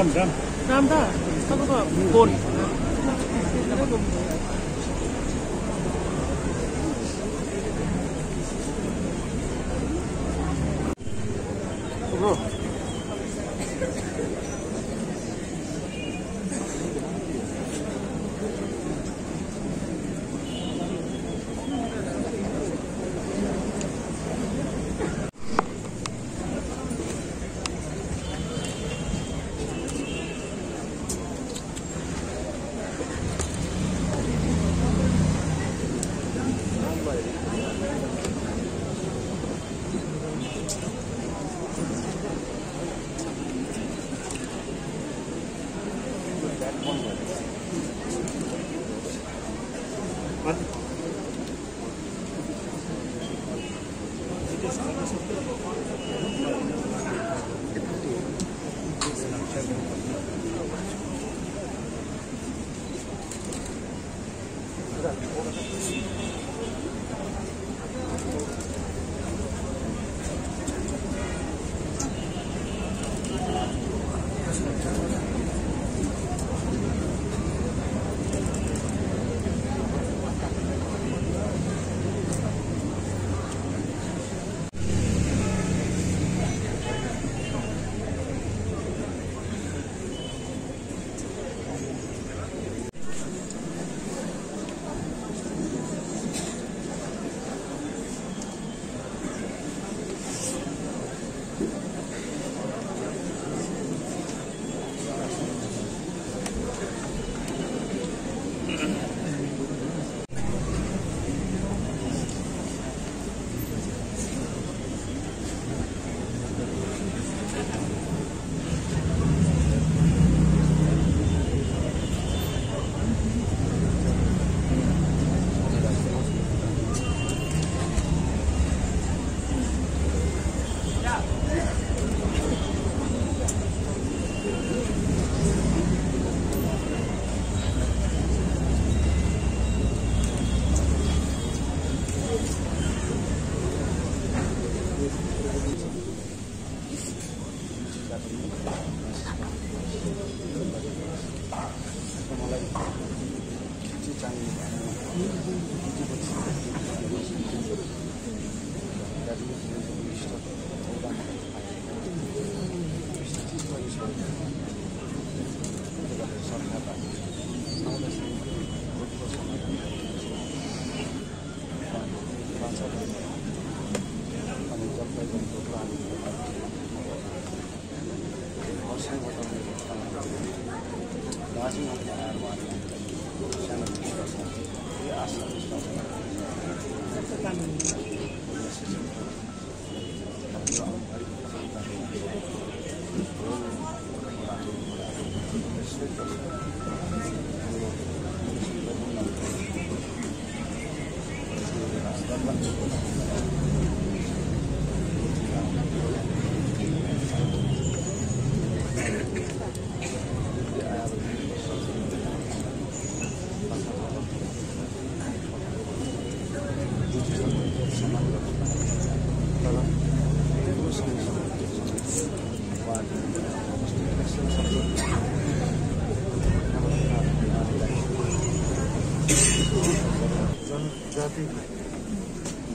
राम दा तपाईँको फोन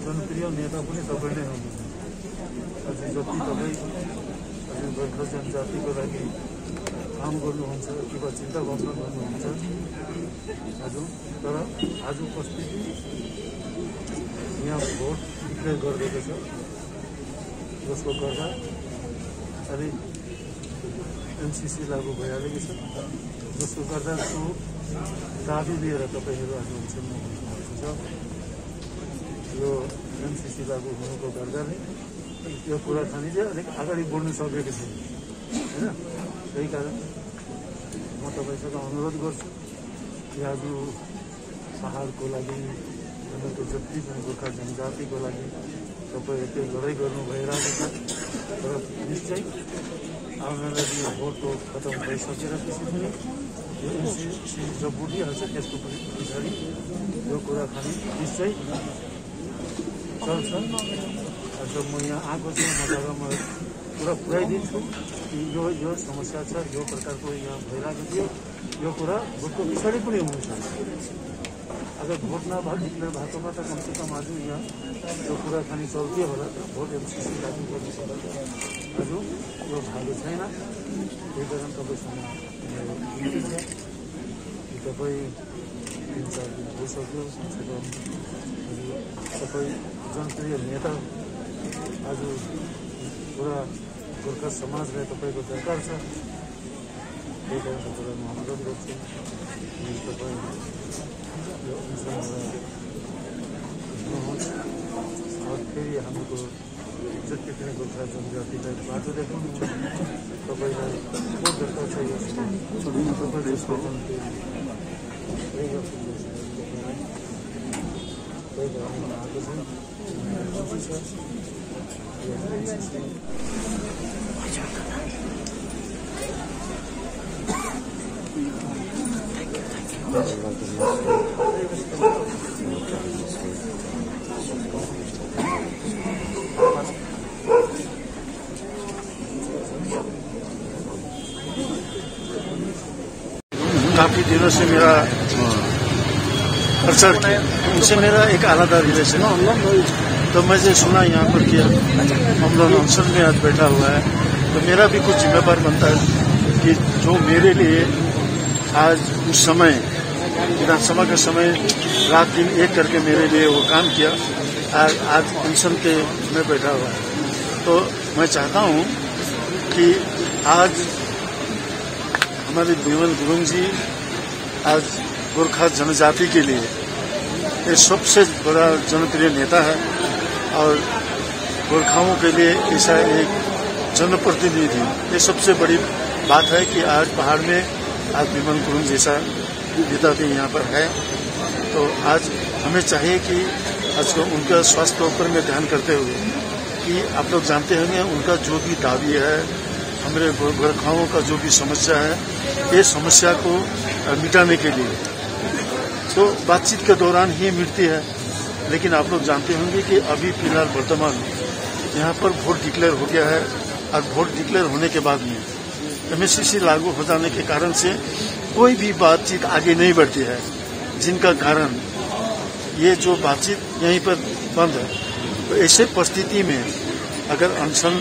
जनप्रिय नेता पनि तपाईँ नै हुनुहुन्छ। अझै जति तपाईँ अझै गोर्खा जनजातिको लागि काम गर्नुहुन्छ कि चिन्ता भावना गर्नुहुन्छ आज, तर आज उपस्थिति यहाँ भोट डिक्लेयर गरिदिएको छ, जसको गर्दा अहिले एमसिसी लागू भइहालेको छ, जसको गर्दा त्यो दाबी लिएर तपाईँहरू आज हुनुहुन्छ। यो एमसिसी लागू हुनुको गर्दा नै यो कुराकानी चाहिँ अलिक अगाडि बढ्नु सकेको छैन होइन। त्यही कारण म तपाईँसँग अनुरोध गर्छु कि आज पहाडको लागि उनीहरूको जति पनि गोर्खा जनजातिको लागि तपाईँहरू त्यो लडाइँ गर्नु भइरहेको छ, तर निश्चय आउनेलाई यो भोटको खतम भइसकेर त्यसै पनि यो एमसिसी जब बुझिहाल्छ त्यसको पनि पछाडि यो कुराकानी निश्चय चल्छ। जब म यहाँ आएको छु म जग्गामा कुरा पुऱ्याइदिन्छु कि यो समस्या छ, यो प्रकारको यहाँ भइरहेको थियो, यो कुरा भोटको पछाडि पनि हुनु सक्छ। अगर भोट डिक्लेयर भएकोमा त कमसेकम आज यहाँ यो कुराकानी चल्थ्यो होला, भोट एमसीसी लागू गर्ने कुरा आज यो भएको छैन। त्यही कारण तपाईँसँग मेरो विनती छ कि तपाईँ 3-4 दिन भइसक्यो, कमसेकम तपाईँ जनप्रिय नेता, आज पुरा गोर्खा समाजलाई तपाईँको दरकार छ। त्यही कारण तपाईँलाई म अनुरोध गर्छु कि तपाईँ यो अनुसार और फेरि हाम्रो जति पनि गोर्खा जनजातिलाई बाटो देखाउनु तपाईँलाई को दरकार छ। यो तपाईँले यसको काफी दिनों से मेरा प्रचार किया, उनसे मेरा एक आलादा रिलेशन है। तो मुझे सुना यहाँ पर कि हम लोग अनशन में आज बैठा हुआ है, तो मेरा भी कुछ जिम्मेदार बनता है कि जो मेरे लिए आज उस समय विधानसभा के समय रात दिन एक करके मेरे लिए वो काम किया, आज अनशन के में बैठा हुआ है। तो मैं चाहता हूँ कि आज हमारे विमल गुरुंग जी आज गोरखा जनजाति के लिए ये सबसे बड़ा जनप्रिय नेता है और गोरखाओं के लिए ऐसा एक जनप्रतिनिधि, ये सबसे बड़ी बात है कि आज पहाड़ में आज विमल गुरुंग जैसा नेता भी यहाँ पर है। तो आज हमें चाहिए कि आज को उनका स्वास्थ्य के ऊपर में ध्यान करते हुए कि आप लोग जानते होंगे उनका जो भी दावी है, हमारे गोरखाओं का जो भी समस्या है, ये समस्या को मिटाने के लिए तो बातचीत के दौरान ही मिटती है। लेकिन आप लोग जानते होंगे कि अभी फिलहाल वर्तमान यहाँ पर वोट डिक्लेयर हो गया है और वोट डिक्लेयर होने के बाद में एमसीसी लागू हो जाने के कारण से कोई भी बातचीत आगे नहीं बढ़ती है, जिनका कारण ये जो बातचीत यहीं पर बंद है। तो ऐसे परिस्थिति में अगर अनशन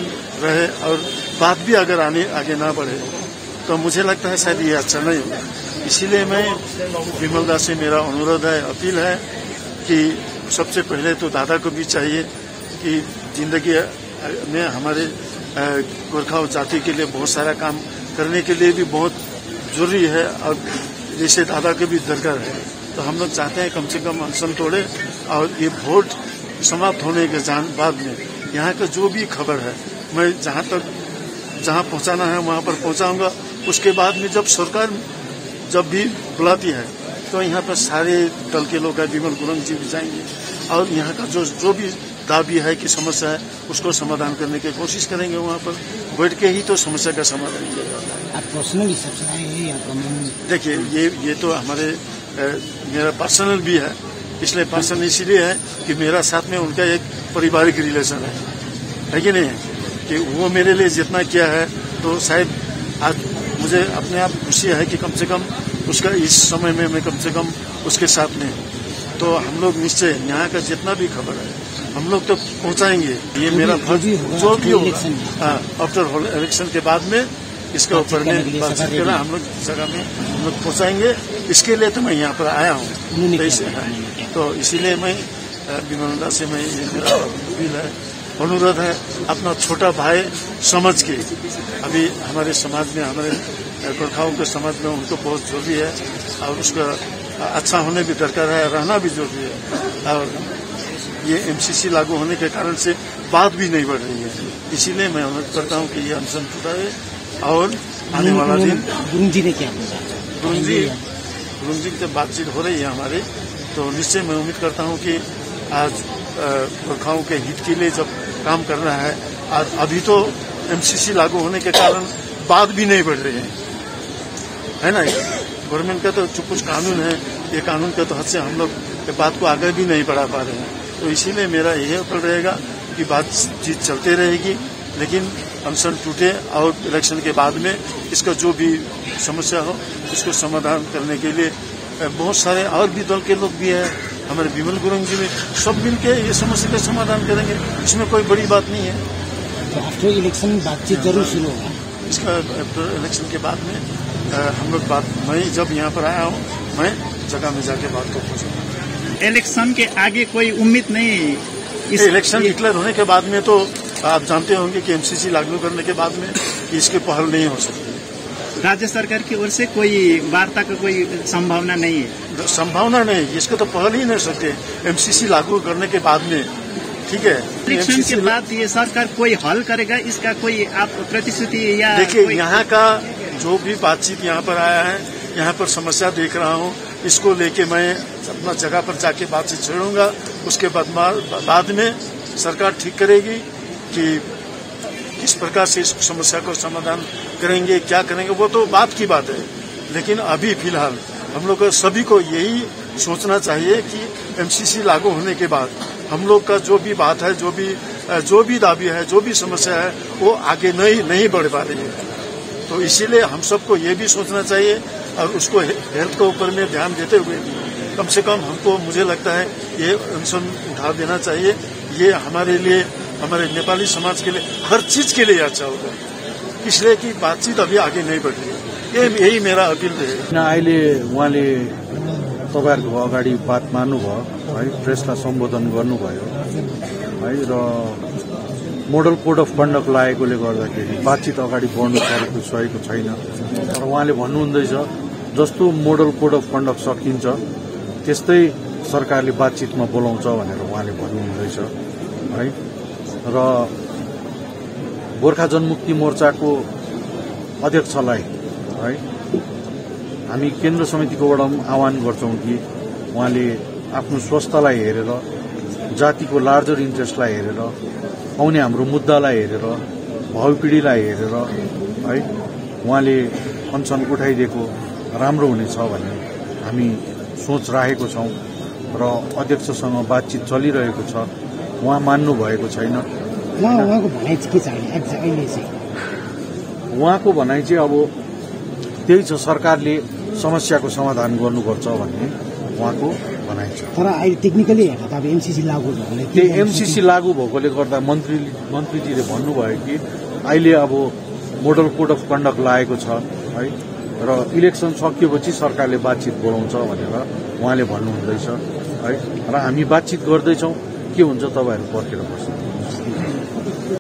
रहे और बात भी अगर आगे ना बढ़े तो मुझे लगता है शायद ये अच्छा नहीं होगा। इसीलिए मैं विमल दा से मेरा अनुरोध है, अपील है कि सबसे पहले तो दादा को भी चाहिए कि जिंदगी में हमारे गोरखा जाति के लिए बहुत सारा काम करने के लिए भी बहुत जरूरी है और जैसे दादा के भी दरकार है। तो हम लोग चाहते हैं कम से कम अनशन तोड़े और ये वोट समाप्त होने के बाद में यहाँ का जो भी खबर है मैं जहाँ पहुँचाना है वहाँ पर पहुँचाऊंगा। उसके बाद में जब सरकार जब भी बुलाती है तो यहाँ पर सारे दल के लोग विमल गुरुंग जी भी जाएंगे और यहाँ का जो भी दावी है कि समस्या है उसको समाधान करने की कोशिश करेंगे। वहाँ पर बैठ के ही तो समस्या का समाधान किया जाता है। आप पर्सनली देखिए ये तो हमारे मेरा पर्सनल भी है, इसलिए पर्सनल इसीलिए है कि मेरा साथ में उनका एक पारिवारिक रिलेशन है कि नहीं, कि वो मेरे लिए जितना किया है तो शायद आज मुझे अपने आप खुशी है कि कम से कम उसका इस समय में मैं कम से कम उसके साथ में। तो हम लोग निश्चय यहाँ का जितना भी खबर है हम लोग तो पहुँचाएंगे। ये मेरा फर्ज जो भी होगा आफ्टर इलेक्शन के बाद में इसके ऊपर में बातचीत करना हम लोग जगह में हम लोग पहुँचाएंगे। इसके लिए तो मैं यहाँ पर आया हूँ। तो इसीलिए मैं विमल से मैं मेरा अपील है, अनुरोध है, अपना छोटा भाई समझ के अभी हमारे समाज में हमारे गोरखाओं के समाज में उनको बहुत जरूरी है और उसका अच्छा होने भी दरकार है, रहना भी जरूरी है। और ये एमसीसी लागू होने के कारण से बात भी नहीं बढ़ रही है। इसीलिए मैं अनुरोध करता हूँ कि ये अनशन छुड़ाए और आने वाला दिन गुरुंग जी ने क्या गुरुंग जी से बातचीत हो रही है हमारे। तो निश्चय मैं उम्मीद करता हूँ कि आज गोरखाओं के हित के लिए जब काम करना है, आज अभी तो एमसीसी लागू होने के कारण बात भी नहीं बढ़ रही है ना। गवर्नमेंट का तो जो कुछ कानून है, ये कानून के तहत से हम लोग बात को आगे भी नहीं बढ़ा पा रहे हैं। तो इसीलिए मेरा यही अपील रहेगा कि बातचीत चलते रहेगी लेकिन अनशन टूटे और इलेक्शन के बाद में इसका जो भी समस्या हो इसको समाधान करने के लिए बहुत सारे और भी दल के लोग भी है, हमारे विमल गुरुंग जी में सब मिलके ये समस्या का समाधान करेंगे। इसमें कोई बड़ी बात नहीं है। आफ्टर इलेक्शन बातचीत जरूर शुरू होगा। इसका इलेक्शन के बाद में हम लोग बात, मैं जब यहाँ पर आया हूँ मैं जगह में जाके बात को पूछूंगा। इलेक्शन के आगे कोई उम्मीद नहीं? इलेक्शन डिक्लेयर होने के बाद में तो आप जानते होंगे कि एमसीसी लागू करने के बाद में इसकी पहल नहीं हो सकती। राज्य सरकार की ओर से कोई वार्ता का कोई संभावना नहीं है? संभावना नहीं, इसको तो पहल ही नहीं सकते एमसीसी लागू करने के बाद में। ठीक है, इलेक्शन के बाद ये सरकार कोई हल करेगा, इसका कोई आप प्रतिश्रुति या? देखिए, यहाँ का जो भी बातचीत यहाँ पर आया है, यहाँ पर समस्या देख रहा हूँ, इसको लेके मैं अपना जगह पर जाके बातचीत छेड़ूंगा। उसके बाद में सरकार ठीक करेगी कि किस प्रकार से इस समस्या को समाधान करेंगे, क्या करेंगे, वो तो बात की बात है। लेकिन अभी फिलहाल हम लोग सभी को यही सोचना चाहिए कि एमसीसी लागू होने के बाद हम लोग का जो भी बात है, जो भी दावी है, जो भी समस्या है, वो आगे नहीं बढ़ पा रही है। तो इसीलिए हम सबको ये भी सोचना चाहिए और उसको हेल्थ के ऊपर में ध्यान देते हुए कम से कम हमको, मुझे लगता है, ये अनशन उठा देना चाहिए। ये हमारे लिए, हमारे नेपाली समाज के लिए, हर चीज के लिए अच्छा होगा, इसलिए कि बातचीत अभी आगे नहीं बढ़ रही है। यही मेरा अपील है। अहिले उहाँले तपाईहरुको अगाडि बात मार्नुभयो है, प्रेसलाई सम्बोधन गर्नुभयो है, र मोडल कोड अफ कन्डक्ट लागेकोले गर्दाखेरि बातचीत अगाडि बढ्नु सकेको छैन। तर उहाँले भन्नुहुँदैछ जस्तो मोडल कोड अफ कन्डक्ट सकिन्छ त्यस्तै सरकारले बातचीतमा बोलाउँछ भनेर उहाँले भन्नुहुँदैछ है। र गोर्खा जनमुक्ति मोर्चाको अध्यक्षलाई है हामी केन्द्र समितिकोबाट आह्वान गर्छौं कि उहाँले आफ्नो स्वास्थ्यलाई हेरेर, जातिको लार्जर इन्ट्रेस्टलाई हेरेर, आउने हाम्रो मुद्दालाई हेरेर, भावी पिढ़ीलाई हेरेर है उहाँले अनसन उठाइदिएको राम्रो हुनेछ भन्ने हामी सोच राखेको छौं र अध्यक्षसँग बातचीत चलिरहेको छ। उहाँ मान्नु भएको छैन। उहाँको भनाइ के छ अहिले चाहिँ? उहाँको भनाइ चाहिँ अब त्यही छ, सरकारले समस्याको समाधान गर्नुपर्छ भन्ने उहाँको भनाइ छ। तर अहिले टेक्निकली हेर्दा त अब एमसीसी लागू भएकोले, त्यो एमसीसी लागू भएकोले गर्दा मन्त्रीजीले भन्नुभयो कि अहिले अब मोडल कोड अफ कन्डक्ट लागेको छ है, र इलेक्सन सकिएपछि सरकारले बातचीत बोलाउँछ भनेर उहाँले भन्नुहुँदैछ है। र हामी बातचीत गर्दैछौं, के हुन्छ तपाईहरु पर्खेर बस्नु।